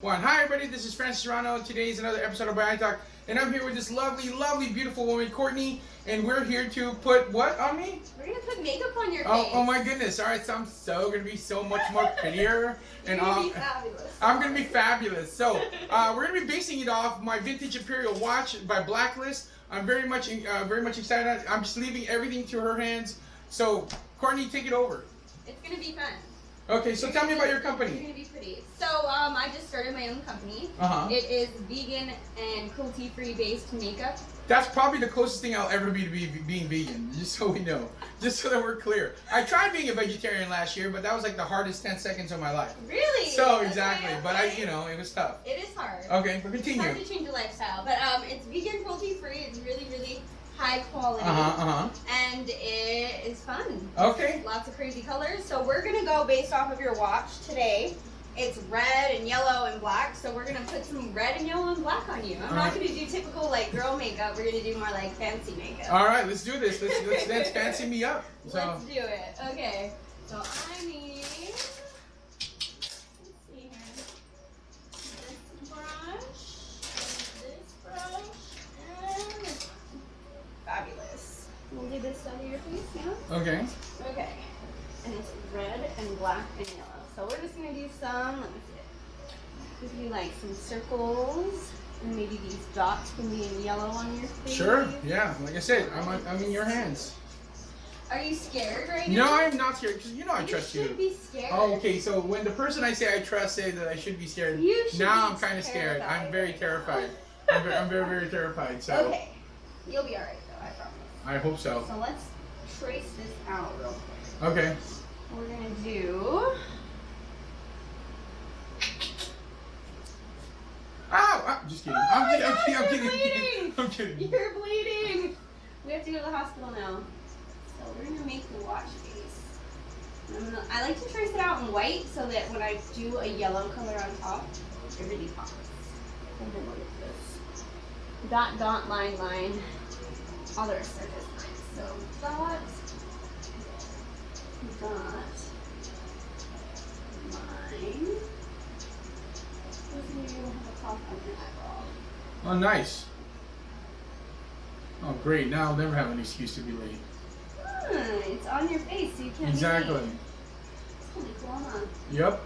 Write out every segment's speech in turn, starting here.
Hi everybody, this is Francis Serrano. Today is another episode of By Talk, and I'm here with this lovely, beautiful woman, Courtney, and we're here to put what on me? We're gonna put makeup on your Oh, face. oh my goodness! All right, so I'm gonna be so much more prettier, and You're gonna be fabulous. I'm gonna be fabulous. So we're gonna be basing it off my vintage Imperial watch by Blacklist. I'm very much excited. I'm just leaving everything to her hands. So Courtney, take it over. It's gonna be fun. Okay, so tell me about your company. You're gonna be pretty. So I just started my own company. It is vegan and cruelty-free based makeup. That's probably the closest thing I'll ever be to being vegan, just so we know. Just so that we're clear. I tried being a vegetarian last year, but that was like the hardest 10 seconds of my life. Really? So, exactly. Okay. But it was tough. It is hard. Okay, but continue. It's hard to change your lifestyle. But it's vegan, cruelty-free. It's really high quality. And it is fun. Okay. Lots of crazy colors. So we're going to go based off of your watch today. It's red and yellow and black, so we're gonna put some red and yellow and black on you. I'm not gonna do typical like girl makeup. We're gonna do more like fancy makeup. All right, let's do this. Let's fancy me up. So. Let's do it. Okay. So I need. Let's see here. This brush, and this. Fabulous. We'll do this under your face now. Okay. Okay. And it's red and black and yellow. So we're just gonna do some, let me see it. Just do like some circles, and maybe these dots can be in yellow on your face. Sure, yeah. Like I said, I'm in your hands. Are you scared right now? No, I'm not scared, because you know I trust you. You should be scared. Oh, okay, so when the person I say I trust say that I should be scared, now I'm kind of scared. I'm very terrified. I'm very terrified, so. Okay. You'll be alright though, I promise. I hope so. So let's trace this out real quick. Okay. We're gonna do... Ow! Just kidding. I'm kidding. I'm kidding. You're bleeding. We have to go to the hospital now. So we're gonna make the watch face. I like to trace it out in white so that when I do a yellow color on top, it really pops. And then look at this. Dot, dot, line, line. All the rest are just lines. So dot, line. Oh, nice. Oh, great. Now I'll never have an excuse to be late. It's on your face, so you can't Exactly. be late. It's really cool, huh? Yep.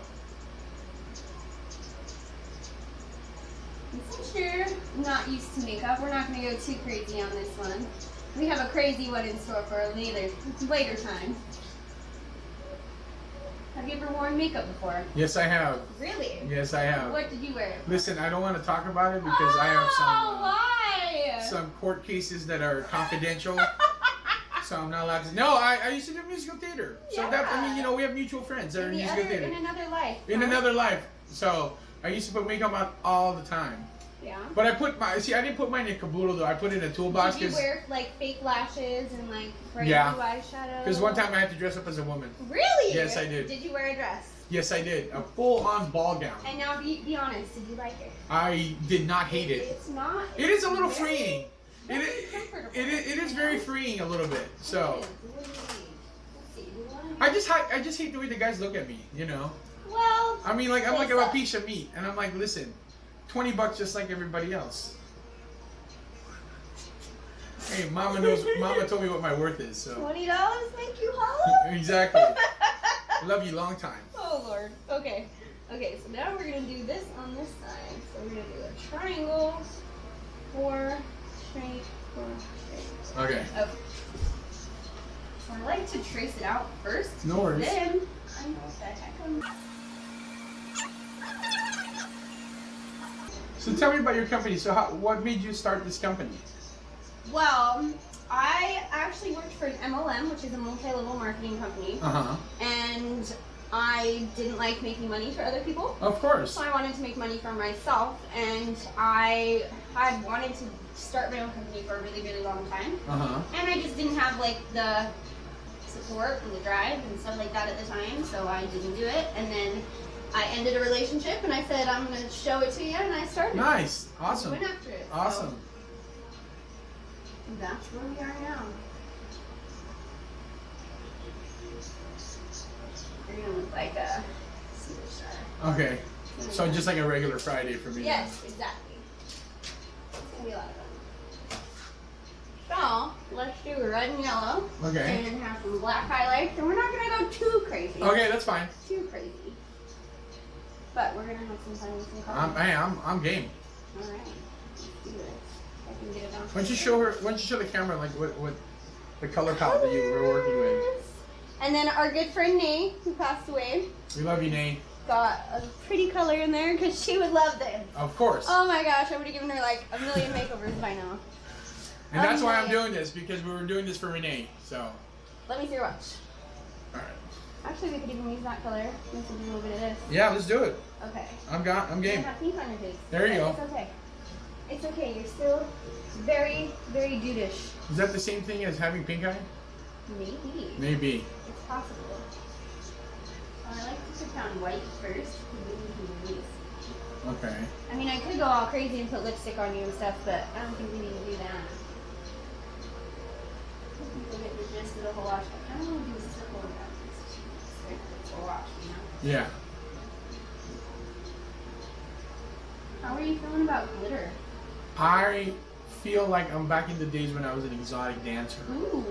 And since you're not used to makeup, we're not going to go too crazy on this one. We have a crazy one in store for a later time. Have you ever worn makeup before? Yes, I have. Really? Yes, I have. What did you wear? Listen, I don't want to talk about it because I have some court cases that are confidential. So I'm not allowed to. No, I used to do musical theater. So we have mutual friends that are in musical theater. In another life. In another life. So I used to put makeup on all the time. Yeah. But I didn't put mine in a caboodle though. I put it in a toolbox. Did you wear like fake lashes and like bright blue eyeshadow? Because one time I had to dress up as a woman. Really? Yes, I did. Did you wear a dress? Yes, I did. A full-on ball gown. And now be honest, did you like it? I did not hate it. It's not. It is a little freeing. Comfortable. It is very freeing a little bit. So. I just hate the way the guys look at me. You know. Well. I mean, like I'm like a piece of meat, and I'm like, listen, $20 just like everybody else. Hey, Mama told me what my worth is. So. $20 make you whole? Exactly. Love you long time. Oh Lord. Okay. Okay. So now we're gonna do this on this side. So we're gonna do a triangle, 4 straight, 4 straight. Okay. Okay. So I like to trace it out first. No worries. Then I know what the heck I'm. So tell me about your company. So what made you start this company? Well, I actually worked for an MLM, which is a multi-level marketing company. And I didn't like making money for other people. Of course. So I wanted to make money for myself, and I had wanted to start my own company for a really long time. And I just didn't have like the support and the drive and stuff like that at the time, so I didn't do it. And then I ended a relationship, and I said, I'm going to show it to you, and I started. Nice. Awesome. I went after it. Awesome. So that's where we are now. You're going to look like a superstar. Okay. So just like a regular Friday for me. Yes, exactly. It's gonna be a lot of fun. So let's do red and yellow. Okay. And have some black highlights. And we're not gonna go too crazy. Okay, that's fine. Too crazy. But we're gonna have some fun with some colors. I'm game. All right. Let's do this. I can get it on. Why don't you show the camera like what the color palette that you were working with? And then our good friend Nate, who passed away, We love you, Nate. got a pretty color in there because she would love this. Of course. Oh my gosh, I would have given her like a million makeovers by now. And that's why I'm doing this, because we were doing this for Renae. So. Let me see your watch. All right. Actually, we could even use that color. We could do a little bit of this. Yeah, let's do it. Okay. I'm You game. have pink on your face. There you go. It's okay. It's okay. You're still very, very dudish. Is that the same thing as having pink eye? Maybe. Maybe. It's possible. I like to put down white first. Okay. I mean, I could go all crazy and put lipstick on you and stuff, but I don't think we need to do that. People get the gist of the whole wash. I kind of want to do a circle around this whole wash, you know? Yeah. How are you feeling about glitter? I feel like I'm back in the days when I was an exotic dancer. Ooh.